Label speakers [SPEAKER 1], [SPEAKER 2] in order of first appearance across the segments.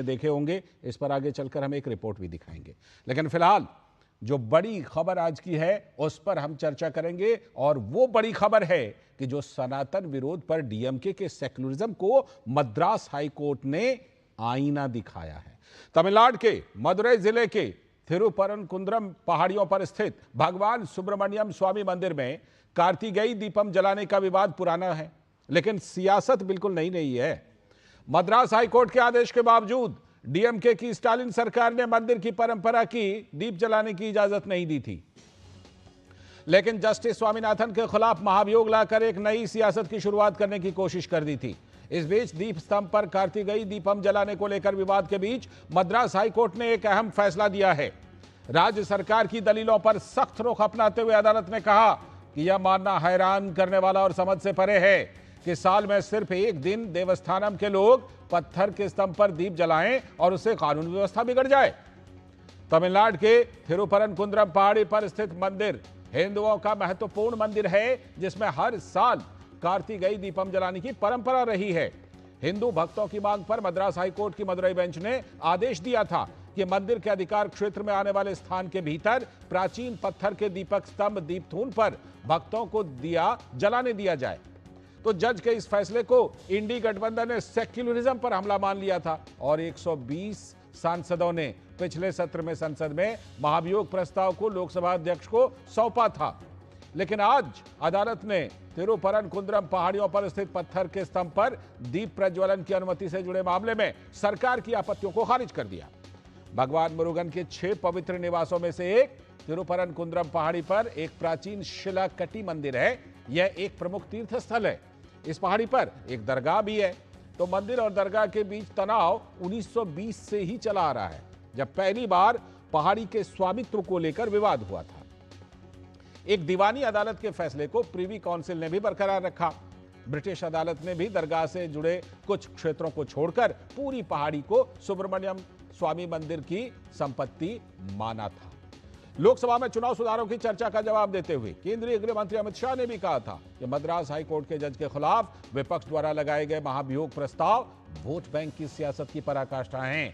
[SPEAKER 1] देखे होंगे। इस पर आगे चलकर हम एक रिपोर्ट भी दिखाएंगे, लेकिन फिलहाल जो बड़ी खबर आज की है उस पर हम चर्चा करेंगे। और वो बड़ी खबर है कि जो सनातन विरोध पर डीएमके के सेक्युलरिज्म को मद्रास हाईकोर्ट ने आईना दिखाया है। तमिलनाडु के मदुरई जिले के थिरुपरनकुंद्रम पहाड़ियों पर स्थित भगवान सुब्रमण्यम स्वामी मंदिर में कार्तिकेय दीपम जलाने का विवाद पुराना है, लेकिन सियासत बिल्कुल नई नहीं है। मद्रास हाईकोर्ट के आदेश के बावजूद डीएमके की स्टालिन सरकार ने मंदिर की परंपरा की दीप जलाने की इजाजत नहीं दी थी, लेकिन जस्टिस स्वामीनाथन के खिलाफ महाभियोग लाकर एक नई सियासत की शुरुआत करने की कोशिश कर दी थी। इस बीच दीप स्तंभ पर कार्तिकेय दीपम जलाने को लेकर विवाद के बीच मद्रास हाईकोर्ट ने एक अहम फैसला दिया है। राज्य सरकार की दलीलों पर सख्त रुख अपनाते हुए अदालत ने कहा कि यह मानना हैरान करने वाला और समझ से परे है कि साल में सिर्फ एक दिन देवस्थानम के लोग पत्थर के स्तंभ पर दीप जलाएं और उससे कानून व्यवस्था बिगड़ जाए। तमिलनाडु के थिरुपरनकुंद्रम पहाड़ी पर स्थित मंदिर हिंदुओं का महत्वपूर्ण मंदिर है, जिसमें हर साल कार्तिकेय दीपम जलाने की परंपरा रही है। हिंदू भक्तों की मांग पर मद्रास हाईकोर्ट की मदुरई बेंच ने आदेश दिया था कि मंदिर के अधिकार क्षेत्र में आने वाले स्थान के भीतर प्राचीन पत्थर के दीपक स्तंभ दीपथून पर भक्तों को दिया जलाने दिया जाए। तो जज के इस फैसले को इंडी गठबंधन ने सेक्युलरिज्म पर हमला मान लिया था और 120 सांसदों ने पिछले सत्र में संसद में महाभियोग प्रस्ताव को लोकसभा अध्यक्ष को सौंपा था। लेकिन आज अदालत ने थिरुपरनकुंद्रम पहाड़ियों पर स्थित पत्थर के स्तंभ पर दीप प्रज्वलन की अनुमति से जुड़े मामले में सरकार की आपत्तियों को खारिज कर दिया। भगवान मुरुगन के 6 पवित्र निवासों में से एक थिरुपरनकुंद्रम पहाड़ी पर एक प्राचीन शिलाकटी मंदिर है। यह एक प्रमुख तीर्थ स्थल है। इस पहाड़ी पर एक दरगाह भी है। तो मंदिर और दरगाह के बीच तनाव 1920 से ही चला आ रहा है, जब पहली बार पहाड़ी के स्वामित्व को लेकर विवाद हुआ था। एक दीवानी अदालत के फैसले को प्रीवी काउंसिल ने भी बरकरार रखा। ब्रिटिश अदालत ने भी दरगाह से जुड़े कुछ क्षेत्रों को छोड़कर पूरी पहाड़ी को सुब्रमण्यम स्वामी मंदिर की संपत्ति माना था। लोकसभा में चुनाव सुधारों की चर्चा का जवाब देते हुए केंद्रीय गृह मंत्री अमित शाह ने भी कहा था कि मद्रास हाईकोर्ट के जज के खिलाफ विपक्ष द्वारा लगाए गए महाभियोग प्रस्ताव वोट बैंक की सियासत की पराकाष्ठा हैं।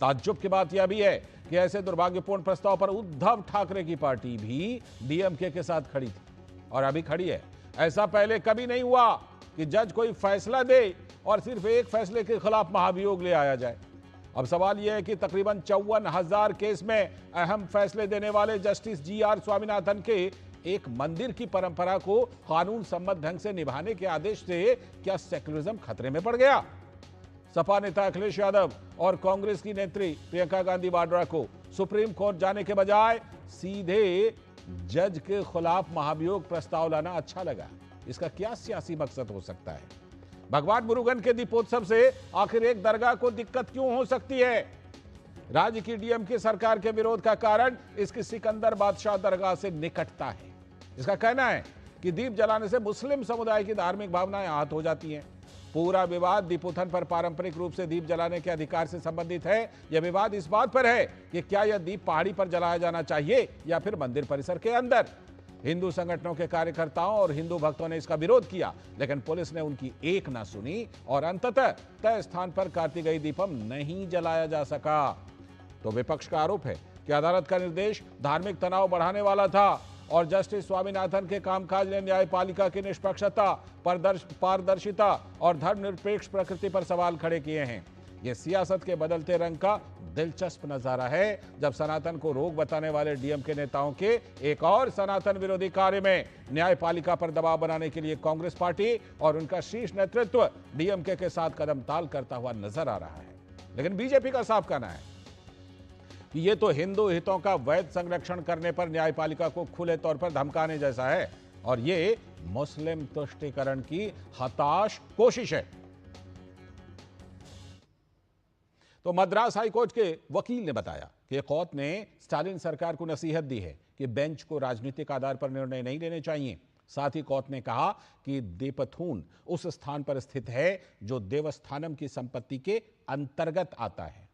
[SPEAKER 1] ताज्जुब की बात यह भी है कि ऐसे दुर्भाग्यपूर्ण प्रस्ताव पर उद्धव ठाकरे की पार्टी भी डीएमके के साथ खड़ी थी और अभी खड़ी है। ऐसा पहले कभी नहीं हुआ कि जज कोई फैसला दे और सिर्फ एक फैसले के खिलाफ महाभियोग ले आया जाए। अब सवाल यह है कि तकरीबन 54,000 केस में अहम फैसले देने वाले जस्टिस जीआर स्वामीनाथन के एक मंदिर की परंपरा को कानून सम्मत ढंग से निभाने के आदेश से क्या सेक्युलरिज्म खतरे में पड़ गया? सपा नेता अखिलेश यादव और कांग्रेस की नेत्री प्रियंका गांधी वाड्रा को सुप्रीम कोर्ट जाने के बजाय सीधे जज के खिलाफ महाभियोग प्रस्ताव लाना अच्छा लगा। इसका क्या सियासी मकसद हो सकता है? भगवान मुरुगन के दीपोत्सव से आखिर एक दरगाह को दिक्कत क्यों हो सकती है? राज्य की डीएमके सरकार के विरोध का कारण इसकी सिकंदर बादशाह दरगाह से निकटता है। इसका कहना है कि दीप जलाने से मुस्लिम समुदाय की धार्मिक भावनाएं आहत हो जाती हैं। पूरा विवाद दीपोत्सव पर पारंपरिक रूप से दीप जलाने के अधिकार से संबंधित है। यह विवाद इस बात पर है कि क्या यह दीप पहाड़ी पर जलाया जाना चाहिए या फिर मंदिर परिसर के अंदर। हिंदू संगठनों के कार्यकर्ताओं और हिंदू भक्तों ने इसका विरोध किया, लेकिन पुलिस ने उनकी एक ना सुनी और अंततः तय स्थान पर कार्तिकेय दीपम नहीं जलाया जा सका। तो विपक्ष का आरोप है कि अदालत का निर्देश धार्मिक तनाव बढ़ाने वाला था और जस्टिस स्वामीनाथन के कामकाज ने न्यायपालिका की निष्पक्षता, पारदर्शिता और धर्मनिरपेक्ष प्रकृति पर सवाल खड़े किए हैं। यह सियासत के बदलते रंग का दिलचस्प नजारा है, जब सनातन को रोग बताने वाले डीएमके नेताओं के एक और सनातन विरोधी कार्य में न्यायपालिका पर दबाव बनाने के लिए कांग्रेस पार्टी और उनका शीर्ष नेतृत्व डीएमके के साथ कदम ताल करता हुआ नजर आ रहा है। लेकिन बीजेपी का साफ कहना है कि यह तो हिंदू हितों का वैध संरक्षण करने पर न्यायपालिका को खुले तौर पर धमकाने जैसा है और यह मुस्लिम तुष्टीकरण की हताश कोशिश है। तो मद्रास हाईकोर्ट के वकील ने बताया कि कोर्ट ने स्टालिन सरकार को नसीहत दी है कि बेंच को राजनीतिक आधार पर निर्णय नहीं लेने चाहिए। साथ ही कोर्ट ने कहा कि दीपथून उस स्थान पर स्थित है जो देवस्थानम की संपत्ति के अंतर्गत आता है।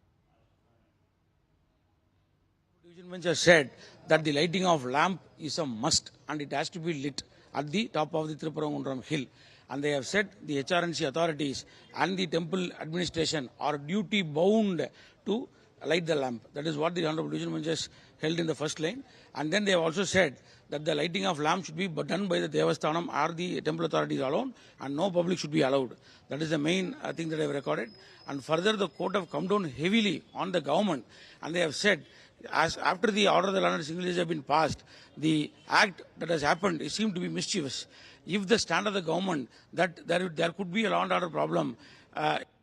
[SPEAKER 2] Division bench has said that the lighting of lamp is a must and it has to be lit at the top of the Thiruparangundram hill. and they have said the HRNC authorities and the temple administration are duty bound to light the lamp. That is what the Honorable Division Bench has held in the first line. And then they have also said that the lighting of lamps should be done by the Devasthanam or the temple authorities alone, and no public should be allowed. That is the main thing that I have recorded. And further, the court have come down heavily on the government, and they have said, as after the order of the land single age have been passed, the act that has happened, it seemed to be mischievous. If the stand of the government that there could be a law and order problem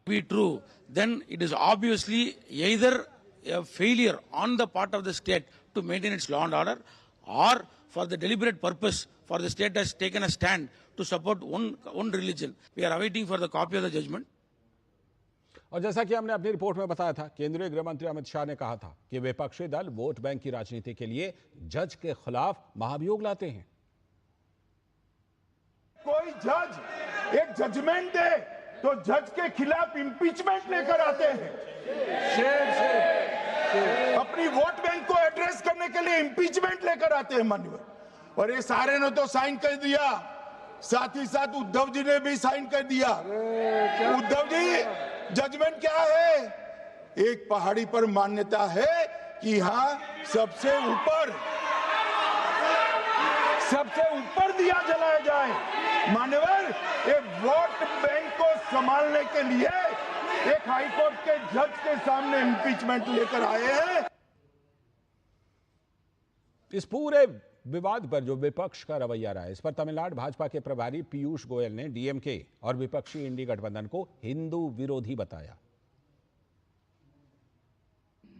[SPEAKER 2] be true, then it is obviously either a failure on the part of the state to maintain its law and order, or for the deliberate purpose for the state has taken a stand to support one religion. We are awaiting for the copy of the judgment.
[SPEAKER 1] और जैसा कि हमने अपनी report में बताया था, केंद्रीय गृह मंत्री अमित शाह ने कहा था कि विपक्षी दल वोट बैंक की राजनीति के लिए जज के खिलाफ महाभियोग लाते हैं।
[SPEAKER 3] कोई जज एक जजमेंट दे तो जज के खिलाफ इंपीचमेंट लेकर आते हैं। अपनी वोट बैंक को एड्रेस करने के लिए इंपीचमेंट लेकर आते हैं माननीय। और ये सारे ने तो साइन कर दिया, साथ ही साथ उद्धव जी ने भी साइन कर दिया। उद्धव जी, जजमेंट क्या है? एक पहाड़ी पर मान्यता है कि हाँ सबसे ऊपर दिया जलाया जाए। मान्यवर, ये वोट बैंक को संभालने के लिए एक हाईकोर्ट के जज के सामने इंपीचमेंट लेकर आए हैं।
[SPEAKER 1] इस पूरे विवाद पर जो विपक्ष का रवैया रहा है, इस पर तमिलनाडु भाजपा के प्रभारी पीयूष गोयल ने डीएमके और विपक्षी इंडी गठबंधन को हिंदू विरोधी बताया।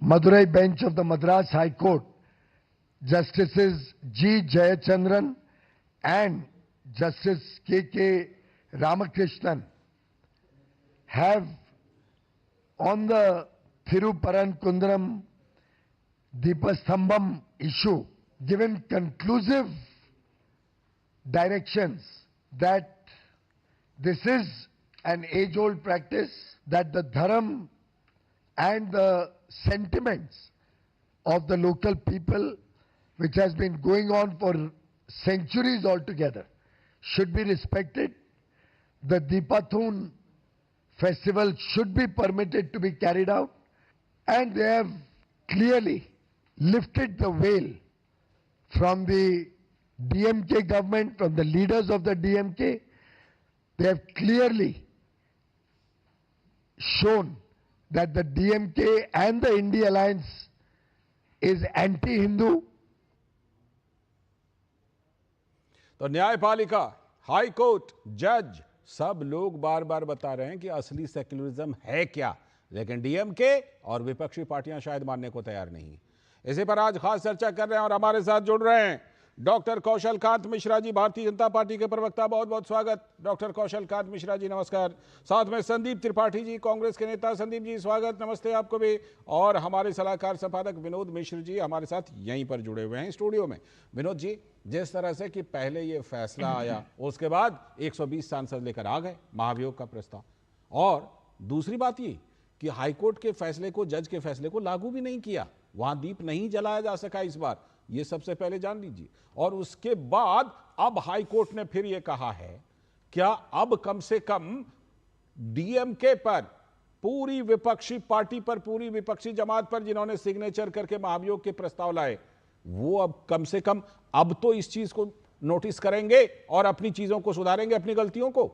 [SPEAKER 4] Madurai bench of the Madras High Court, Justices G. Jayachandran and Justice K. Ramakrishnan have on the Thiruparankundaram Deepastambam issue given conclusive directions that this is an age-old practice, that the dharam and the sentiments of the local people, which has been going on for centuries altogether, should be respected. The Deepathun festival should be permitted to be carried out, and they have clearly lifted the veil from the DMK government, from the leaders of the DMK. They have clearly shown that the DMK and the India Alliance is anti-Hindu.
[SPEAKER 1] तो न्यायपालिका, high court, जज सब लोग बार बार बता रहे हैं कि असली सेक्युलरिज्म है क्या, लेकिन डीएमके और विपक्षी पार्टियां शायद मानने को तैयार नहीं। इसी पर आज खास चर्चा कर रहे हैं और हमारे साथ जुड़ रहे हैं डॉक्टर कौशल कांत मिश्रा जी, भारतीय जनता पार्टी के प्रवक्ता। बहुत बहुत स्वागत डॉक्टर कौशल कांत मिश्रा जी, नमस्कार। साथ में संदीप त्रिपाठी जी, कांग्रेस के नेता। संदीप जी स्वागत, नमस्ते आपको भी। और हमारे सलाहकार संपादक विनोद मिश्र जी हमारे साथ यहीं पर जुड़े हुए हैं स्टूडियो में। विनोद जी, जिस तरह से कि पहले ये फैसला आया, उसके बाद 120 सांसद लेकर आ गए महाभियोग का प्रस्ताव, और दूसरी बात ये कि हाईकोर्ट के फैसले को, जज के फैसले को लागू भी नहीं किया, वहां दीप नहीं जलाया जा सका इस बार, ये सबसे पहले जान लीजिए। और उसके बाद अब हाईकोर्ट ने फिर ये कहा है, क्या अब कम से कम डीएमके पर, पूरी विपक्षी पार्टी पर, पूरी विपक्षी जमात पर जिन्होंने सिग्नेचर करके महाभियोग के प्रस्ताव लाए, वो अब कम से कम अब तो इस चीज को नोटिस करेंगे और अपनी चीजों को सुधारेंगे, अपनी गलतियों को?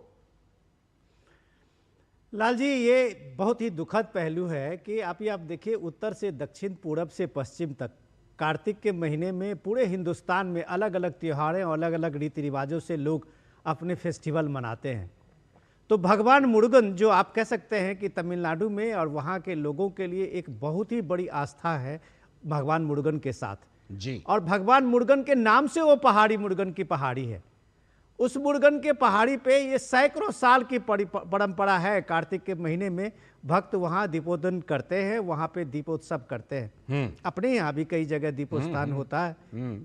[SPEAKER 5] लाल जी, ये बहुत ही दुखद पहलू है कि आप देखिए, उत्तर से दक्षिण, पूरब से पश्चिम तक कार्तिक के महीने में पूरे हिंदुस्तान में अलग अलग त्योहारें और अलग अलग रीति रिवाजों से लोग अपने फेस्टिवल मनाते हैं। तो भगवान मुरुगन, जो आप कह सकते हैं कि तमिलनाडु में और वहाँ के लोगों के लिए एक बहुत ही बड़ी आस्था है भगवान मुरुगन के साथ
[SPEAKER 1] जी।
[SPEAKER 5] और भगवान मुरुगन के नाम से वो पहाड़ी मुरुगन की पहाड़ी है। उस मुरुगन के पहाड़ी पे ये सैकड़ों साल की परंपरा है। कार्तिक के महीने में भक्त वहाँ दीपोत्सव करते हैं, वहाँ पे दीपोत्सव करते हैं। अपने यहाँ भी कई जगह दीपोत्सव होता है।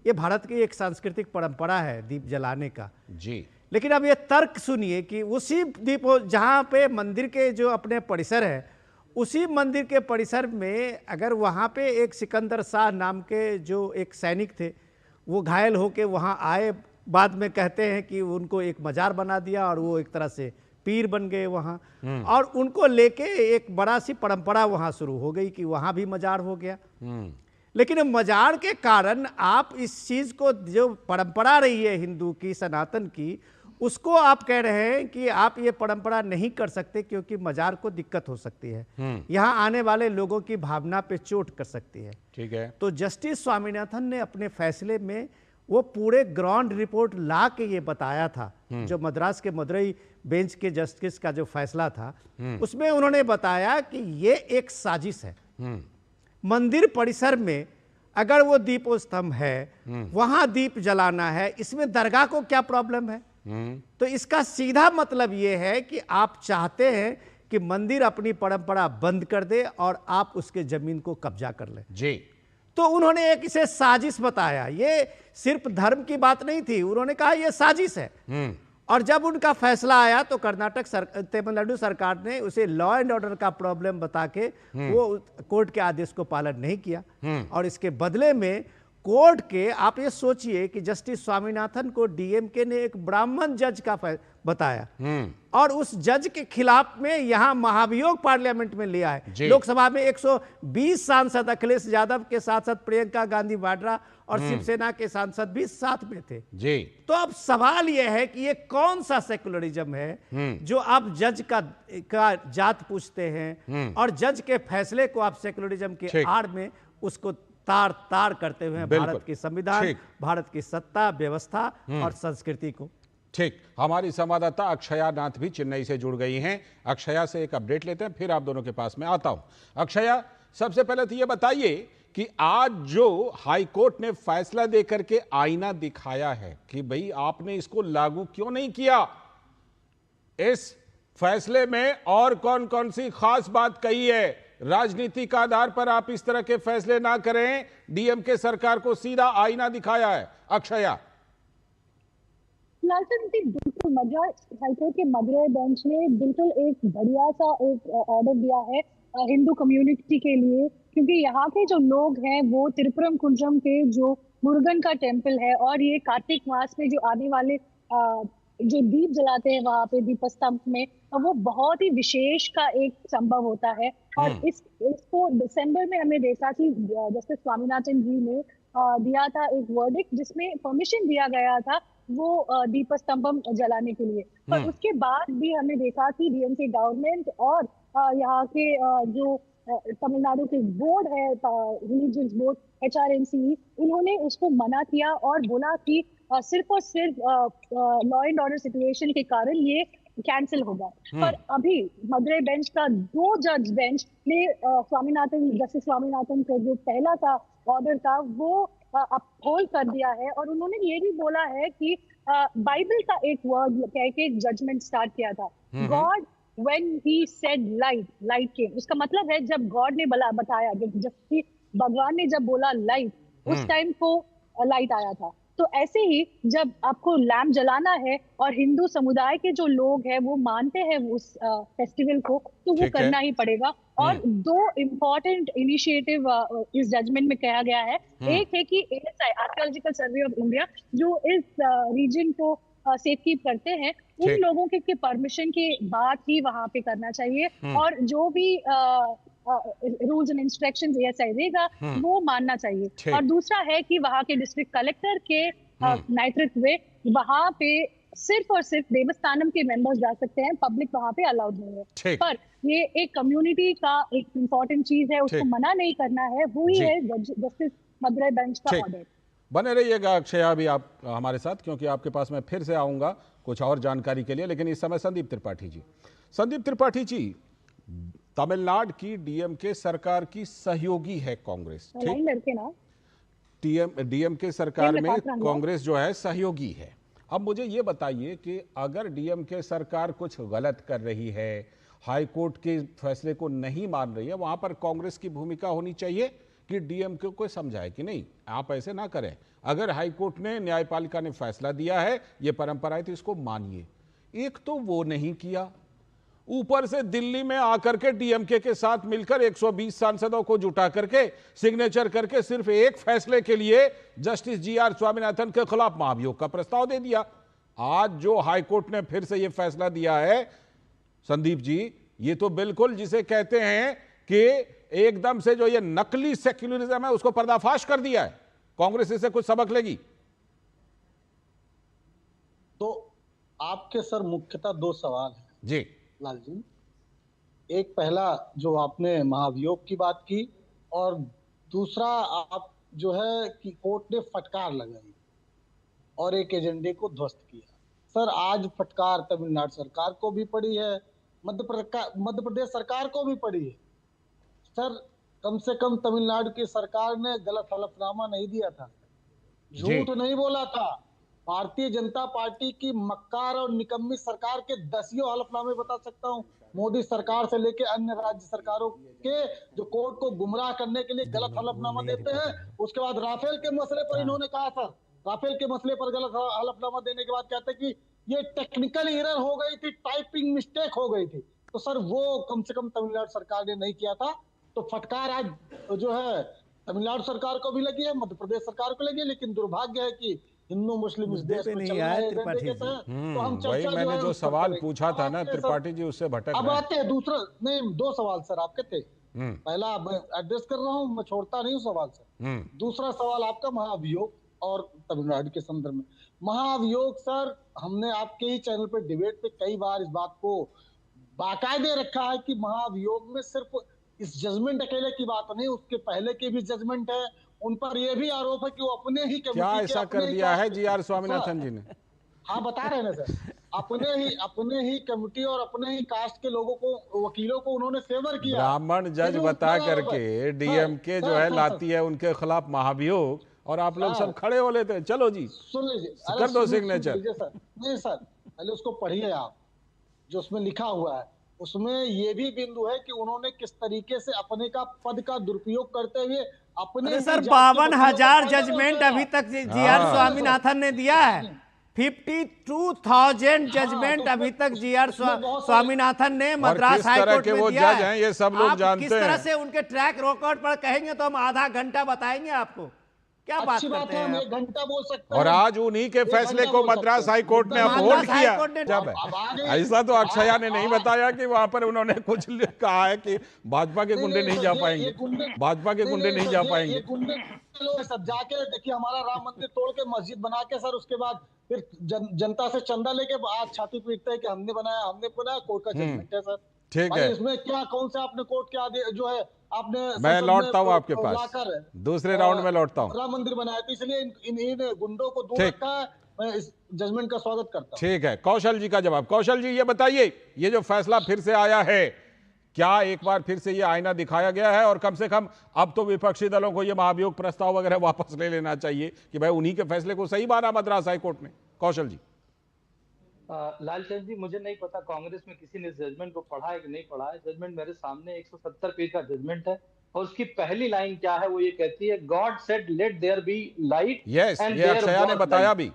[SPEAKER 5] ये भारत की एक सांस्कृतिक परंपरा है दीप जलाने का
[SPEAKER 1] जी।
[SPEAKER 5] लेकिन अब ये तर्क सुनिए कि उसी जहाँ पे मंदिर के जो अपने परिसर है, उसी मंदिर के परिसर में अगर वहाँ पे एक सिकंदर शाह नाम के जो एक सैनिक थे, वो घायल होके वहाँ आए बाद में कहते हैं कि उनको एक मजार बना दिया और वो एक तरह से पीर बन गए वहाँ, और उनको लेके एक बड़ा सी परंपरा वहाँ शुरू हो गई कि वहाँ भी मजार हो गया। लेकिन मजार के कारण आप इस चीज को, जो परंपरा रही है हिंदू की, सनातन की, उसको आप कह रहे हैं कि आप ये परंपरा नहीं कर सकते क्योंकि मजार को दिक्कत हो सकती है, यहाँ आने वाले लोगों की भावना पे चोट कर सकती है।
[SPEAKER 1] ठीक है।
[SPEAKER 5] तो जस्टिस स्वामीनाथन ने अपने फैसले में वो पूरे ग्राउंड रिपोर्ट ला के ये बताया था, जो मद्रास के मदुरई बेंच के जस्टिस का जो फैसला था, उसमें उन्होंने बताया कि ये एक साजिश है। मंदिर परिसर में अगर वो दीपोस्तंभ है, वहां दीप जलाना है, इसमें दरगाह को क्या प्रॉब्लम है? तो इसका सीधा मतलब ये है कि आप चाहते हैं कि मंदिर अपनी परंपरा बंद कर दे और आप उसके जमीन को कब्जा कर लें
[SPEAKER 1] जी।
[SPEAKER 5] तो उन्होंने एक इसे साजिश बताया। ये सिर्फ धर्म की बात नहीं थी, उन्होंने कहा यह साजिश है। और जब उनका फैसला आया तो तमिलनाडु सरकार ने उसे लॉ एंड ऑर्डर का प्रॉब्लम बता के वो कोर्ट के आदेश को पालन नहीं किया, और इसके बदले में कोर्ट के, आप ये सोचिए कि जस्टिस स्वामीनाथन को डीएमके ने एक ब्राह्मण जज का बताया, और उस जज के खिलाफ में यहां महाभियोग पार्लियामेंट में लिया है। लोकसभा में 120 सांसद, अखिलेश यादव के साथ साथ प्रियंका गांधी वाड्रा और शिवसेना के सांसद भी साथ में थे
[SPEAKER 1] जी।
[SPEAKER 5] तो अब सवाल यह है कि ये कौन सा सेकुलरिज्म है जो आप जज का जात पूछते हैं, और जज के फैसले को आप सेकुलरिज्म के आड़ में उसको तार तार करते हुए भारत की संविधान, भारत की सत्ता व्यवस्था और संस्कृति को।
[SPEAKER 1] ठीक, हमारी संवाददाता अक्षया नाथ भी चेन्नई से जुड़ गई हैं। अक्षया से एक अपडेट लेते हैं, फिर आप दोनों के पास में आता हूं। अक्षया, सबसे पहले तो ये बताइए कि आज जो हाई कोर्ट ने फैसला देकर के आईना दिखाया है कि भाई आपने इसको लागू क्यों नहीं किया, इस फैसले में और कौन कौन सी खास बात कही है? राजनीति का आधार पर आप इस तरह के फैसले ना करें, डीएमके सरकार को सीधा आईना दिखाया है। अक्षया।
[SPEAKER 6] बिल्कुल, मद्रास हाईकोर्ट के मदुरई बेंच ने बिल्कुल एक बढ़िया सा एक ऑर्डर दिया है हिंदू कम्युनिटी के लिए, क्योंकि यहाँ के जो लोग हैं वो त्रिपुरम कुंजम के जो मुरुगन का टेम्पल है, और ये कार्तिक मास में जो आने वाले जो दीप जलाते हैं वहां पे दीपस्तंभ में, वो बहुत ही विशेष का एक संभव होता है। और इसको दिसंबर में हमने देखा कि जस्टिस स्वामीनाथन जी ने दिया था एक वर्डिक्ट जिसमें परमिशन दिया गया था वो दीपस्तंभम जलाने के लिए। पर उसके बाद भी हमने देखा कि डीएमके गवर्नमेंट और यहाँ के जो तमिलनाडु के बोर्ड है, रिलीजियस बोर्ड HRNC, उन्होंने उसको मना किया और बोला कि सिर्फ और सिर्फ लॉ एंड ऑर्डर सिचुएशन के कारण ये कैंसिल होगा। पर अभी मदुरई बेंच का 2 जज बेंच ने जस्टिस स्वामीनाथन का जो पहला का ऑर्डर था वो अपहोल्ड कर दिया है, और उन्होंने ये भी बोला है कि बाइबल का एक वर्ड कह के जजमेंट स्टार्ट किया था, God when he said light came। उसका मतलब है जब गॉड ने बताया, जब भगवान ने जब बोला लाइट, उस टाइम को लाइट आया था। तो ऐसे ही जब आपको लैम्प जलाना है और हिंदू समुदाय के जो लोग हैं वो मानते हैं उस फेस्टिवल को, तो वो करना ही पड़ेगा। और 2 इम्पोर्टेंट इनिशिएटिव इस जजमेंट में कहा गया है। एक है कि ASI, archaeological survey of India, जो इस रीजन को सेफ कीप करते हैं, उन लोगों के परमिशन के बाद ही वहां पे करना चाहिए, और जो भी रूल्स एंड इंस्ट्रक्शंस ASI देगा वो मानना चाहिए। और दूसरा है कि वहां के डिस्ट्रिक्ट कलेक्टर के नेतृत्व में वहां पे सिर्फ और सिर्फ देवस्थानम के मेंबर्स जा सकते हैं, पब्लिक वहां पे अलाउड नहीं है। पर ये एक कम्युनिटी का एक इम्पोर्टेंट चीज है, उसको मना नहीं करना है, वो ही है जस्टिस मदुरई बेंच का ऑर्डर।
[SPEAKER 1] बने रहिएगा अक्षया भी आप हमारे साथ, क्योंकि आपके पास मैं फिर से आऊंगा कुछ और जानकारी के लिए। लेकिन इस समय संदीप त्रिपाठी जी, तमिलनाडु की डीएमके सरकार की सहयोगी है कांग्रेस, डीएमके सरकार में कांग्रेस जो है सहयोगी है। अब मुझे ये बताइए कि अगर डीएमके सरकार कुछ गलत कर रही है, हाई कोर्ट के फैसले को नहीं मान रही है, वहां पर कांग्रेस की भूमिका होनी चाहिए कि डीएमके को समझाए कि नहीं आप ऐसे ना करें, अगर हाई कोर्ट ने, न्यायपालिका ने फैसला दिया है, ये परंपरा है, तो इसको मानिए। एक तो वो नहीं किया, ऊपर से दिल्ली में आकर के डीएमके के साथ मिलकर 120 सांसदों को जुटा करके सिग्नेचर करके सिर्फ एक फैसले के लिए जस्टिस जीआर स्वामीनाथन के खिलाफ महाभियोग का प्रस्ताव दे दिया। आज जो हाईकोर्ट ने फिर से यह फैसला दिया है संदीप जी, ये तो बिल्कुल जिसे कहते हैं कि एकदम से जो ये नकली सेक्युलरिज्म है उसको पर्दाफाश कर दिया है। कांग्रेस इससे कुछ सबक लेगी?
[SPEAKER 7] तो आपके सर मुख्यतः दो सवाल हैं
[SPEAKER 1] जी
[SPEAKER 7] लाल जी। एक पहला जो आपने महाभियोग की बात की, और दूसरा आप जो है कि कोर्ट ने फटकार लगाई और एक एजेंडे को ध्वस्त किया। सर आज फटकार तमिलनाडु सरकार को भी पड़ी है, मध्य प्रदेश सरकार को भी पड़ी है। सर कम से कम तमिलनाडु की सरकार ने गलत हलफनामा नहीं दिया था, झूठ नहीं बोला था। भारतीय जनता पार्टी की मक्कार और निकम्मी सरकार के दसियों हलफनामे बता सकता हूं, मोदी सरकार से लेके अन्य राज्य सरकारों के, जो कोर्ट को गुमराह करने के लिए गलत हलफनामा देते हैं। उसके बाद राफेल के मसले पर इन्होंने कहा था, राफेल के मसले पर गलत हलफनामा देने के बाद कहते कि ये टेक्निकल एरर हो गई थी, टाइपिंग मिस्टेक हो गई थी। तो सर वो कम से कम तमिलनाडु सरकार ने नहीं किया था। तो फटकार आज जो है तमिलनाडु सरकार को भी लगी है, मध्य प्रदेश सरकार को लगी है। लेकिन दुर्भाग्य है कि हिंदू मुस्लिम इस देश में चल रहा है एजेंडे के तहत। तो हम
[SPEAKER 1] वही मैंने जो सवाल पूछा था ना त्रिपाठी जी, उससे भटक
[SPEAKER 7] अब आते हैं दूसरा, नहीं दो सवाल सर आपके थे। पहला मैं एड्रेस कर रहा हूँ, मैं छोड़ता नहीं हूँ सवाल सर। दूसरा सवाल आपका महाभियोग और तमिलनाडु के संदर्भ में। महाभियोग सर, हमने आपके ही चैनल पे डिबेट पे कई बार इस बात को बाकायदे रखा है कि महाभियोग में सिर्फ इस जजमेंट अकेले की बात नहीं, उसके पहले के भी जजमेंट है। उन पर यह भी आरोप है कि वो अपने ही
[SPEAKER 1] क्या ऐसा कर दिया है जीआर स्वामीनाथन जी ने?
[SPEAKER 7] हाँ बता रहे हैं ना सर, अपने ही कमिटी और अपने ही कास्ट के लोगों को, वकीलों को उन्होंने फेवर किया।
[SPEAKER 1] ब्राह्मण जज बता करके डीएमके जो है लाती है उनके खिलाफ महाभियोग, और आप लोग सब खड़े हो लेते हैं। चलो जी
[SPEAKER 7] सुन लीजिए,
[SPEAKER 1] कर दो सिग्नेचर।
[SPEAKER 7] नहीं सर, पहले उसको पढ़िए आप, जो उसमें लिखा हुआ है। उसमें ये भी बिंदु है कि उन्होंने किस तरीके से अपने का पद का दुरुपयोग करते हुए अपने
[SPEAKER 5] सर 52,000 जजमेंट अभी तक जीआर स्वामीनाथन ने दिया है। 52,000 जजमेंट अभी तक जीआर स्वामीनाथन ने मद्रास हाईकोर्ट में दिया है।
[SPEAKER 1] ये सब लोग जानते हैं।
[SPEAKER 5] किस तरह से उनके ट्रैक रिकॉर्ड पर कहेंगे तो हम आधा घंटा बताएंगे आपको। क्या बात करते हैं,
[SPEAKER 7] हम 1 घंटा बोल सकते हैं।
[SPEAKER 1] और आज उन्हीं के फैसले को मद्रास हाई कोर्ट ने अपहोल्ड किया। जब ऐसा तो अक्षया ने नहीं बताया कि वहां पर उन्होंने कुछ कहा है कि भाजपा के गुंडे नहीं जा पाएंगे, भाजपा के गुंडे नहीं जा पाएंगे।
[SPEAKER 7] सब जाके देखिए, हमारा राम मंदिर तोड़ के मस्जिद बना के सर, उसके बाद फिर जनता से चंदा लेके आज छाती पीटते हैं कि हमने बनाया, कोर्ट का जजमेंट है सर।
[SPEAKER 1] ठीक है,
[SPEAKER 7] इसमें क्या, कौन से आपने कोर्ट के आदेश जो है आपने,
[SPEAKER 1] मैं लौटता हूँ आपके पास, दूसरे राउंड में लौटता हूँ।
[SPEAKER 7] राम मंदिर बनाया तो इसलिए इन गुंडों को दूर रखा है। मैं इस जजमेंट का स्वागत करता हूँ।
[SPEAKER 1] ठीक है, कौशल जी का जवाब। कौशल जी ये बताइए, ये जो फैसला फिर से आया है, क्या एक बार फिर से ये आईना दिखाया गया है, और कम से कम अब तो विपक्षी दलों को ये महाभियोग प्रस्ताव वगैरह वापस ले लेना चाहिए कि भाई उन्हीं के फैसले को सही माना मद्रास हाईकोर्ट ने? कौशल जी।
[SPEAKER 8] लालचंद जी, मुझे नहीं पता कांग्रेस में किसी ने जजमेंट को पढ़ा है कि नहीं पढ़ा है। जजमेंट मेरे सामने 170 पेज का जजमेंट है, और उसकी पहली लाइन क्या है, वो ये कहती है, God said let there be light.
[SPEAKER 1] Yes, ये अक्षया ने बताया भी।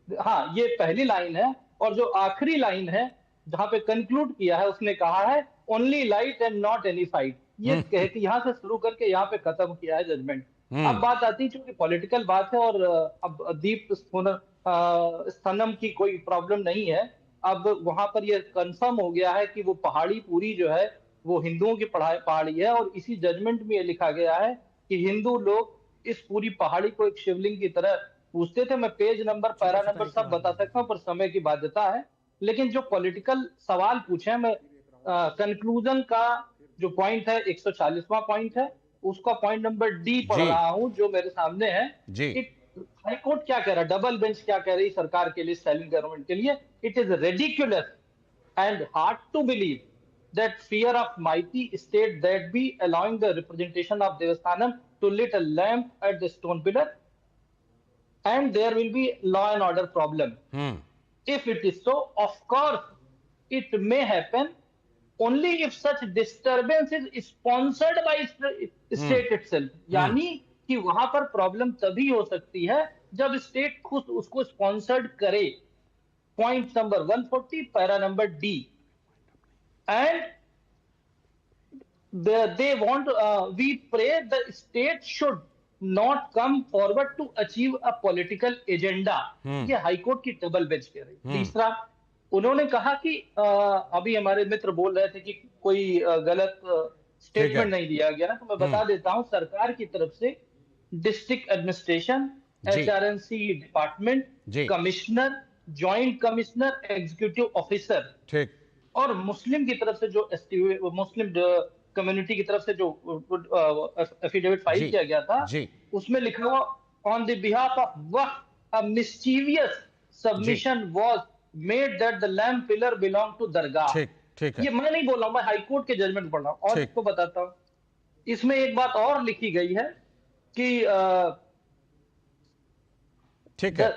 [SPEAKER 8] हाँ, ये पहली लाइन है। और जो आखिरी लाइन है जहां पे कंक्लूड किया है, उसने कहा है only light and not any fight. ये कह के यहां से शुरू करके यहाँ पे खत्म किया है जजमेंट। अब बात आती है, चूंकि पॉलिटिकल बात है और अब दीप स्तनम की कोई प्रॉब्लम नहीं है। अब वहां पर यह कंफर्म हो गया है कि वो पहाड़ी पूरी जो है वो हिंदुओं की पहाड़ी है, और इसी जजमेंट में ये लिखा गया है कि हिंदू लोग इस पूरी पहाड़ी को एक शिवलिंग की तरह पूजते थे। मैं पेज नंबर, पैरा नंबर सब बता सकता हूँ, पर समय की बाध्यता है। लेकिन जो पॉलिटिकल सवाल पूछे, मैं कंक्लूजन का जो पॉइंट है 140वां पॉइंट है, उसका पॉइंट नंबर डी पढ़ रहा हूं जो मेरे सामने है। हाईकोर्ट क्या कह रहा है, डबल बेंच क्या कह रही सरकार के लिए, स्टालिन गवर्नमेंट के लिए? It is ridiculous and hard to believe that fear of mighty state that be allowing the representation of Devasthanam to lit a lamp at the stone pillar, and there will be law and order problem. If it is so, of course it may happen only if such disturbance is sponsored by state itself. यानी कि वहां पर problem तभी हो सकती है जब state खुद उसको स्पॉन्सर्ड करे। Point number 140 para number D. and they want, we pray the state should not come forward to achieve a political agenda. ये हाईकोर्ट की डबल बेंच कह रही। तीसरा, उन्होंने कहा कि अभी हमारे मित्र बोल रहे थे कि कोई गलत स्टेटमेंट नहीं दिया गया, तो मैं बता देता हूं, सरकार की तरफ से district administration, HRNC department, commissioner, joint commissioner, executive officer, ठीक, और मुस्लिम की तरफ से जो मुस्लिम कम्युनिटी की तरफ से जो एफिडेविट फाइल किया गया था, उसमें लिखा हुआ on the behalf of Waqf a mischievous submission was made that the lamp pillar belong to dargah. ठीक है, ये मैं नहीं बोल रहा हूं, मैं हाईकोर्ट के जजमेंट पढ़ रहा हूं। और इसको बताता हूं, इसमें एक बात और लिखी गई है कि
[SPEAKER 1] ठीक है,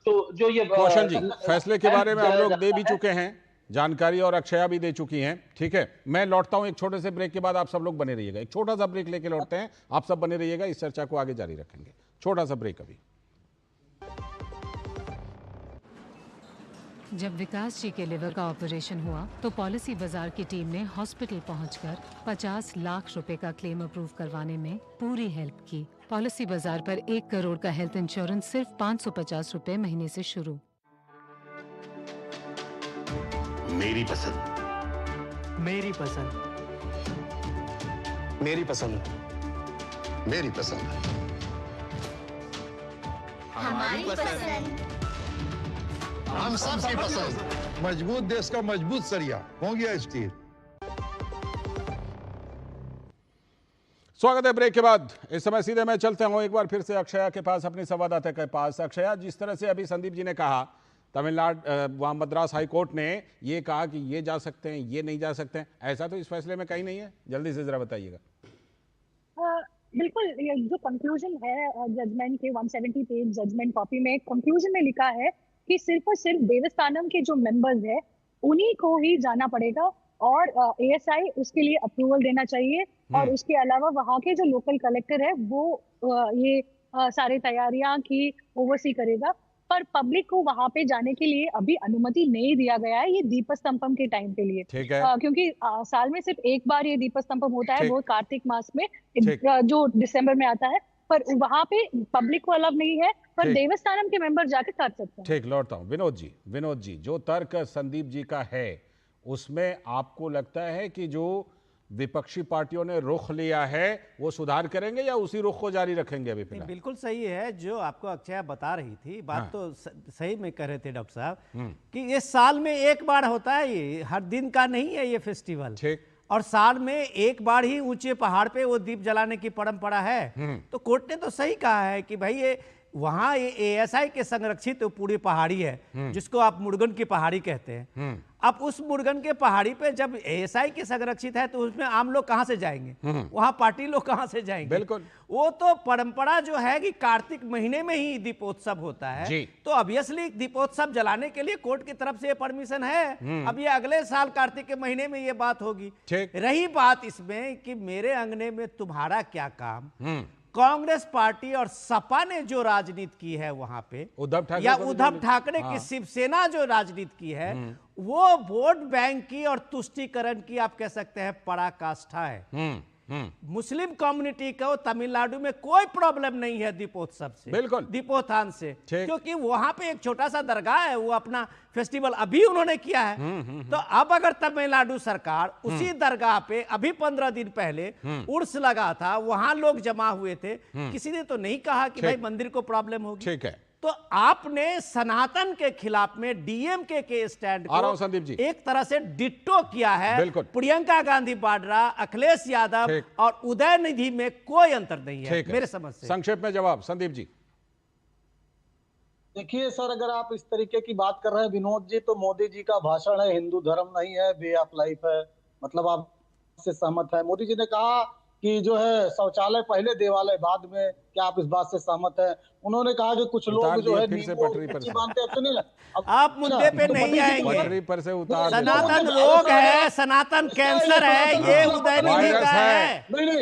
[SPEAKER 8] तो जो ये
[SPEAKER 1] कौशल जी, फैसले के बारे में हम लोग दे भी चुके हैं जानकारी, और अक्षया भी दे चुकी हैं। ठीक है, मैं लौटता हूं एक छोटे से ब्रेक के बाद, आप सब लोग बने रहिएगा। एक छोटा सा ब्रेक लेके लौटते हैं, आप सब बने रहिएगा, इस चर्चा को आगे जारी रखेंगे। छोटा सा ब्रेक अभी।
[SPEAKER 9] जब विकास जी के लिवर का ऑपरेशन हुआ तो पॉलिसी बाजार की टीम ने हॉस्पिटल पहुंचकर 50 लाख रुपए का क्लेम अप्रूव करवाने में पूरी हेल्प की। पॉलिसी बाजार पर 1 करोड़ का हेल्थ इंश्योरेंस सिर्फ 550 रुपए महीने से शुरू।
[SPEAKER 10] मेरी पसंद,
[SPEAKER 11] मेरी पसंद,
[SPEAKER 10] मेरी पसंद, मेरी पसंद,
[SPEAKER 12] हमारी पसंद,
[SPEAKER 10] हम सबकी पसंद।
[SPEAKER 13] मजबूत देश का मजबूत सरिया हो गया स्टील।
[SPEAKER 1] स्वागत है ब्रेक के बाद। इस समय सीधे मैं चलते हूं एक बार फिर से अक्षया के पास, अपनी संवाददाता के पास। अक्षया, जिस तरह से अभी संदीप जी ने कहा, तमिलनाडु वहां मद्रास हाईकोर्ट ने ये कहा कि ये जा सकते हैं, ये नहीं जा सकते हैं, ऐसा तो इस फैसले में कहीं नहीं है। जल्दी से जरा बताइएगा।
[SPEAKER 6] बिल्कुल, जो कंक्लूजन है जजमेंट के 170 पेज जजमेंट कॉपी में, कंक्लूजन में लिखा है कि सिर्फ और सिर्फ देवस्थानम के जो मेंबर्स है उन्हीं को ही जाना पड़ेगा, और ASI उसके लिए अप्रूवल देना चाहिए, और उसके अलावा वहाँ के जो लोकल कलेक्टर है वो ये सारे तैयारियां की ओवरसी करेगा। पर पब्लिक को वहां पे जाने के लिए अभी अनुमति नहीं दिया गया है, ये दीपस्तंभम के टाइम के लिए।
[SPEAKER 1] ठीक है।
[SPEAKER 6] क्योंकि साल में सिर्फ एक बार ये दीपस्तंभम होता है, वो कार्तिक मास में जो दिसंबर में आता है, पर वहां पे पब्लिक को अलाउ नहीं है, पर देवस्थानम के मेंबर जाके कर सकते हैं।
[SPEAKER 1] ठीक, लौटता हूं। विनोद जी, जो तर्क संदीप जी का है उसमें आपको लगता है कि जो विपक्षी पार्टियों ने रुख लिया है वो सुधार करेंगे या उसी रुख को जारी रखेंगे अभी फिलहाल?
[SPEAKER 5] बिल्कुल सही है जो आपको अक्षया बता रही थी बात। हाँ। तो सही में कह रहे थे डॉक्टर साहब कि ये साल में एक बार होता है, ये हर दिन का नहीं है ये फेस्टिवल। ठीक। और साल में एक बार ही ऊंचे पहाड़ पे वो दीप जलाने की परंपरा है। तो कोर्ट ने तो सही कहा है कि भाई ये वहां ये ASI के संरक्षित पूरी पहाड़ी है, जिसको आप मुर्गन की पहाड़ी कहते हैं। अब उस मुर्गन के पहाड़ी पे जब ASI के संरक्षित है तो उसमें आम लोग कहां से जाएंगे, वहां पार्टी लोग कहां से जाएंगे? बिल्कुल, वो तो परंपरा जो है कि कार्तिक महीने में ही दीपोत्सव होता है, तो ऑब्वियसली दीपोत्सव जलाने के लिए कोर्ट की तरफ से ये परमिशन है। अब ये अगले साल कार्तिक के महीने में ये बात होगी। रही बात इसमें कि मेरे अंगने में तुम्हारा क्या काम, कांग्रेस पार्टी और सपा ने जो राजनीति की है वहां पे, उद्धव ठाकरे की शिवसेना जो राजनीति की है, वो वोट बैंक की और तुष्टीकरण की आप कह सकते हैं पराकाष्ठा है। मुस्लिम कम्युनिटी को तमिलनाडु में कोई प्रॉब्लम नहीं है दीपोत्सव से, बिल्कुल दीपोत्थान से, क्योंकि वहां पे एक छोटा सा दरगाह है, वो अपना फेस्टिवल अभी उन्होंने किया है। तो अब अगर तमिलनाडु सरकार उसी दरगाह पे अभी 15 दिन पहले उर्स लगा था, वहां लोग जमा हुए थे, किसी ने तो नहीं कहा कि भाई मंदिर को प्रॉब्लम होगी। ठीक है, तो आपने सनातन के खिलाफ में DMK के स्टैंड को संदीप जी एक तरह से डिट्टो किया है। प्रियंका गांधी वाड्रा, अखिलेश यादव और उदयनिधि में कोई अंतर नहीं है मेरे समझ से।
[SPEAKER 1] संक्षेप में जवाब संदीप जी।
[SPEAKER 7] देखिए सर, अगर आप इस तरीके की बात कर रहे हैं विनोद जी, तो मोदी जी का भाषण है हिंदू धर्म नहीं है, वे ऑफ लाइफ है, मतलब आप से सहमत है। मोदी जी ने कहा कि जो है शौचालय पहले देवालय बाद में, क्या आप इस बात से सहमत हैं? उन्होंने कहा कि कुछ लोग जो है
[SPEAKER 5] आप मुद्दे पे नहीं आएंगे,
[SPEAKER 1] पटरी पर से उतार,
[SPEAKER 5] सनातन रोग है, सनातन कैंसर है, ये उदयनिधि का है,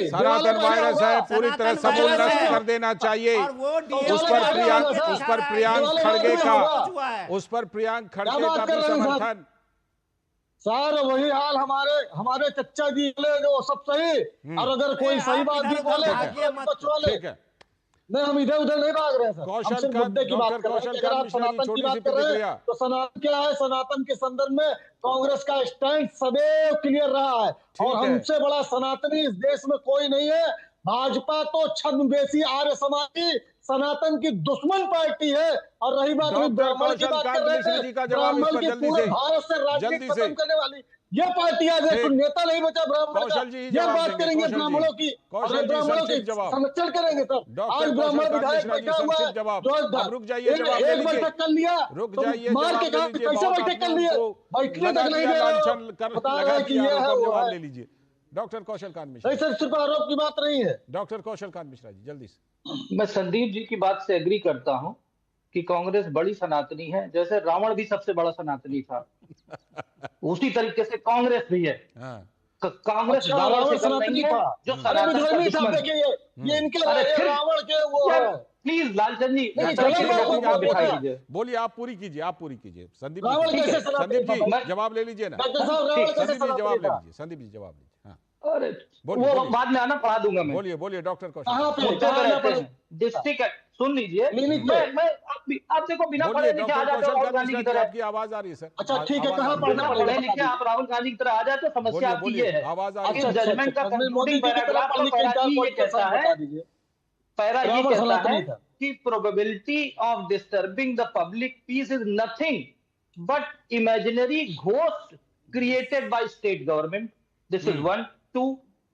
[SPEAKER 1] सनातन वायरस है, पूरी तरह समूल नष्ट कर देना चाहिए। उस पर प्रियांक खड़गे का भी समर्थन।
[SPEAKER 7] सर वही हाल हमारे चच्चा जी बोले जो सब सही, और अगर कोई सही बात भी बोले विपक्ष वाले,
[SPEAKER 1] ठीक है,
[SPEAKER 7] नहीं हम इधर उधर नहीं भाग रहे हैं सर, हम
[SPEAKER 1] कौशल
[SPEAKER 7] सिर्फ
[SPEAKER 1] कांत,
[SPEAKER 7] मुद्दे की बात
[SPEAKER 1] डॉक्टर
[SPEAKER 7] कर रहे हैं।
[SPEAKER 1] कौशल
[SPEAKER 7] अगर आप
[SPEAKER 1] कांत मिश्रा जी,
[SPEAKER 7] सनातन की
[SPEAKER 1] छोटी
[SPEAKER 7] बात
[SPEAKER 1] सी
[SPEAKER 7] कर रहे
[SPEAKER 1] प्रतिक्रिया।
[SPEAKER 7] हैं तो सनातन क्या है, सनातन के संदर्भ में कांग्रेस का स्टैंड सदैव क्लियर रहा है, और
[SPEAKER 1] है।
[SPEAKER 7] हमसे बड़ा सनातनी इस देश में कोई नहीं है। भाजपा तो छद्मवेशी आर्य समाज की सनातन की दुश्मन पार्टी है। और रही बात
[SPEAKER 1] डॉक्टर
[SPEAKER 7] ब्राह्मण की
[SPEAKER 1] कौशल
[SPEAKER 7] बात
[SPEAKER 1] कांत
[SPEAKER 7] कर रहे
[SPEAKER 1] मिश्रा
[SPEAKER 7] थे,
[SPEAKER 1] जी का जवाब इस
[SPEAKER 7] ब्राह्मण
[SPEAKER 1] पर
[SPEAKER 7] की
[SPEAKER 1] जल्दी
[SPEAKER 7] पूरे
[SPEAKER 1] से,
[SPEAKER 7] भारत से
[SPEAKER 1] जल्दी
[SPEAKER 7] राजनीति
[SPEAKER 1] से।
[SPEAKER 7] खत्म करने वाली ये पार्टी आ गई, तो नेता नहीं बचा ब्राह्मण का।
[SPEAKER 1] कौशल जी
[SPEAKER 7] ये
[SPEAKER 1] जवाब
[SPEAKER 7] बात
[SPEAKER 1] देंगे,
[SPEAKER 7] करेंगे
[SPEAKER 1] कौशल जी।
[SPEAKER 7] ब्राह्मणों की,
[SPEAKER 1] कौशल
[SPEAKER 7] और
[SPEAKER 1] जी
[SPEAKER 7] ब्राह्मणों की
[SPEAKER 1] संक्षिप्त जवाब।
[SPEAKER 7] संरक्षण करेंगे सर।
[SPEAKER 1] डॉक्टर
[SPEAKER 7] आज ब्राह्मण
[SPEAKER 1] कौशल कांत
[SPEAKER 7] विधायक
[SPEAKER 1] मिश्रा जी
[SPEAKER 7] बैठा हुआ है,
[SPEAKER 1] संक्षिप्त जवाब।
[SPEAKER 7] जो
[SPEAKER 1] अब रुक जाइए, जवाब ले
[SPEAKER 7] एक
[SPEAKER 1] लीजिए,
[SPEAKER 7] बैठक कर लिया,
[SPEAKER 1] रुक
[SPEAKER 7] तो
[SPEAKER 1] जाइए,
[SPEAKER 7] मार
[SPEAKER 1] जवाब
[SPEAKER 7] के
[SPEAKER 1] ले
[SPEAKER 7] कहा
[SPEAKER 1] लीजिए।
[SPEAKER 7] कैसे
[SPEAKER 1] बहुत
[SPEAKER 7] बैठक
[SPEAKER 1] आपने
[SPEAKER 7] कर लिए,
[SPEAKER 1] उनको
[SPEAKER 7] बैठने
[SPEAKER 1] लगा
[SPEAKER 7] तक नहीं
[SPEAKER 1] दिया,
[SPEAKER 7] दे रहे
[SPEAKER 1] लांछन
[SPEAKER 7] हो,
[SPEAKER 1] कर
[SPEAKER 7] बता
[SPEAKER 1] लगा
[SPEAKER 7] रहे कि
[SPEAKER 1] दिया
[SPEAKER 7] ये है
[SPEAKER 1] आरोप। अब
[SPEAKER 7] वो
[SPEAKER 1] जवाब
[SPEAKER 7] है।
[SPEAKER 1] ले लीजिए डॉक्टर कौशल कांत मिश्रा
[SPEAKER 7] नहीं
[SPEAKER 1] जी।
[SPEAKER 7] सर, सिर्फ आरोप की बात नहीं है।
[SPEAKER 1] डॉक्टर कौशल कांत मिश्रा जी जल्दी से।
[SPEAKER 8] मैं संदीप जी की बात से एग्री करता हूं कि कांग्रेस बड़ी सनातनी है, जैसे रावण भी सबसे बड़ा सनातनी था उसी तरीके से कांग्रेस भी है।
[SPEAKER 1] हाँ।
[SPEAKER 8] कांग्रेस
[SPEAKER 7] अच्छा,
[SPEAKER 8] रावण
[SPEAKER 7] रावण
[SPEAKER 8] से कम
[SPEAKER 7] सनातनी
[SPEAKER 8] नहीं है
[SPEAKER 7] था।
[SPEAKER 8] जो
[SPEAKER 7] अरे
[SPEAKER 8] सनातन का
[SPEAKER 7] विधर्मी साहब
[SPEAKER 8] दुश्मन है।
[SPEAKER 7] देखिए, ये इनके
[SPEAKER 8] अरे फिर
[SPEAKER 7] रावण के वो है।
[SPEAKER 8] प्लीज लालचंद जी
[SPEAKER 7] नहीं,
[SPEAKER 8] सर,
[SPEAKER 7] गलत
[SPEAKER 8] के लिए
[SPEAKER 7] बात
[SPEAKER 8] प्रूफ
[SPEAKER 7] मत
[SPEAKER 8] दिखाई
[SPEAKER 7] बोलिए।
[SPEAKER 8] दीजिए।
[SPEAKER 1] बोलिए, आप पूरी कीजिए, आप पूरी कीजिए। संदीप जी,
[SPEAKER 7] रावण
[SPEAKER 1] ठीक
[SPEAKER 7] कैसे
[SPEAKER 1] है।
[SPEAKER 7] सनातनी
[SPEAKER 1] संदीप
[SPEAKER 7] था
[SPEAKER 1] जी
[SPEAKER 7] भाई?
[SPEAKER 1] जवाब ले लीजिए ना।
[SPEAKER 7] डॉक्टर साहब, रावण कैसे
[SPEAKER 1] संदीप जी
[SPEAKER 7] सनातनी
[SPEAKER 1] जवाब ले
[SPEAKER 7] था?
[SPEAKER 1] लीजिए, संदीप जी जवाब लीजिए। हाँ
[SPEAKER 8] अरे
[SPEAKER 1] बोलिए,
[SPEAKER 8] वो
[SPEAKER 1] बोलिए।
[SPEAKER 8] बाद में आना पढ़ा दूंगा मैं।
[SPEAKER 1] बोलिए बोलिए डॉक्टर कौशल
[SPEAKER 7] कहाँ
[SPEAKER 1] कांत।
[SPEAKER 7] पे
[SPEAKER 8] मुद्दे पे रहते हैं डिस्ट्रिक्ट। सुन लीजिए,
[SPEAKER 7] क्लिनिक पे।
[SPEAKER 8] मैं आप देखो बिना
[SPEAKER 1] बोलिए
[SPEAKER 8] पढ़े लिखे आ
[SPEAKER 1] डॉक्टर
[SPEAKER 8] जाते हो
[SPEAKER 1] कौशल
[SPEAKER 8] राहुल
[SPEAKER 1] कांत
[SPEAKER 8] गांधी
[SPEAKER 1] मिश्रा
[SPEAKER 8] की
[SPEAKER 1] जी,
[SPEAKER 8] तरह।
[SPEAKER 1] आपकी आवाज आ रही है सर।
[SPEAKER 7] अच्छा, ठीक है,
[SPEAKER 1] आवाज
[SPEAKER 7] कहाँ
[SPEAKER 1] आ रही
[SPEAKER 7] पढ़ना
[SPEAKER 8] बिना
[SPEAKER 1] है।
[SPEAKER 7] पड़ेगा?
[SPEAKER 8] पढ़े लिखे आप राहुल गांधी की तरह आ जाते हो, समस्या
[SPEAKER 1] बोलिए,
[SPEAKER 8] आपकी
[SPEAKER 1] बोलिए,
[SPEAKER 8] ये है।
[SPEAKER 1] आवाज आ रही
[SPEAKER 8] इस
[SPEAKER 1] है।
[SPEAKER 8] जजमेंट का
[SPEAKER 7] मोदी
[SPEAKER 8] कंक्लूडिंग
[SPEAKER 7] जी की तरह
[SPEAKER 8] पैराग्राफ
[SPEAKER 7] पढ़ लिख के
[SPEAKER 8] पैरा
[SPEAKER 7] इंटर
[SPEAKER 8] ये कहता है,
[SPEAKER 7] बता दीजिए।
[SPEAKER 8] पैरा ये
[SPEAKER 7] रावण
[SPEAKER 8] कहता
[SPEAKER 7] सनातनी
[SPEAKER 8] है
[SPEAKER 7] था।
[SPEAKER 8] कि probability of disturbing the public piece is nothing but imaginary ghost created by state government. This is 1 2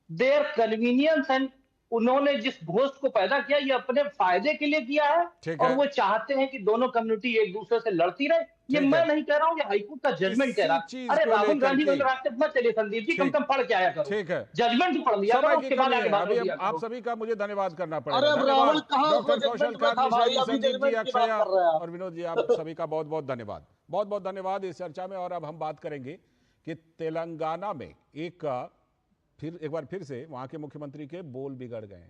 [SPEAKER 8] their convenience and उन्होंने जिस घोस्ट को पैदा किया ये अपने फायदे के लिए किया है,
[SPEAKER 1] ठीक
[SPEAKER 8] और
[SPEAKER 1] है।
[SPEAKER 8] वो चाहते हैं कि दोनों कम्युनिटी एक दूसरे से लड़ती रहे। ये
[SPEAKER 1] ठीक
[SPEAKER 8] मैं
[SPEAKER 1] है।
[SPEAKER 8] नहीं कह रहा हूँ, ये हाईकोर्ट का जजमेंट कह रहा
[SPEAKER 1] इसी
[SPEAKER 8] है।
[SPEAKER 1] चीज
[SPEAKER 8] अरे
[SPEAKER 1] को
[SPEAKER 8] राहुल
[SPEAKER 1] लेकर
[SPEAKER 8] गांधी
[SPEAKER 1] के-
[SPEAKER 8] को रास्ते मत चलिए संदीप जी, कम
[SPEAKER 1] ठीक।
[SPEAKER 8] से कम पढ़ के आया करो।
[SPEAKER 1] ठीक है।
[SPEAKER 8] जजमेंट पढ़ लिया करो,
[SPEAKER 1] समय की
[SPEAKER 8] उसके बाद
[SPEAKER 1] कमी
[SPEAKER 8] आगे
[SPEAKER 1] है।
[SPEAKER 8] बात
[SPEAKER 1] अभी
[SPEAKER 8] दिया
[SPEAKER 1] आप
[SPEAKER 8] करो।
[SPEAKER 1] सभी का मुझे धन्यवाद करना पड़ेगा।
[SPEAKER 7] अरे
[SPEAKER 1] धन्यवाद
[SPEAKER 7] रावण कहाँ
[SPEAKER 1] डॉक्टर
[SPEAKER 7] उसको
[SPEAKER 1] कौशल
[SPEAKER 7] जजमेंट में
[SPEAKER 1] कांत
[SPEAKER 7] था
[SPEAKER 1] मिश्रा
[SPEAKER 7] भाई?
[SPEAKER 1] जी,
[SPEAKER 7] अभी
[SPEAKER 1] संदीप जी,
[SPEAKER 7] जजमेंट की बात
[SPEAKER 1] अक्षया
[SPEAKER 7] कर रहे हैं आप।
[SPEAKER 1] और विनोद जी, आप सभी का बहुत बहुत धन्यवाद। बहुत बहुत धन्यवाद इस चर्चा में। और अब हम बात करेंगे कि तेलंगाना में एक बार फिर से वहां के मुख्यमंत्री के बोल बिगड़ गए हैं।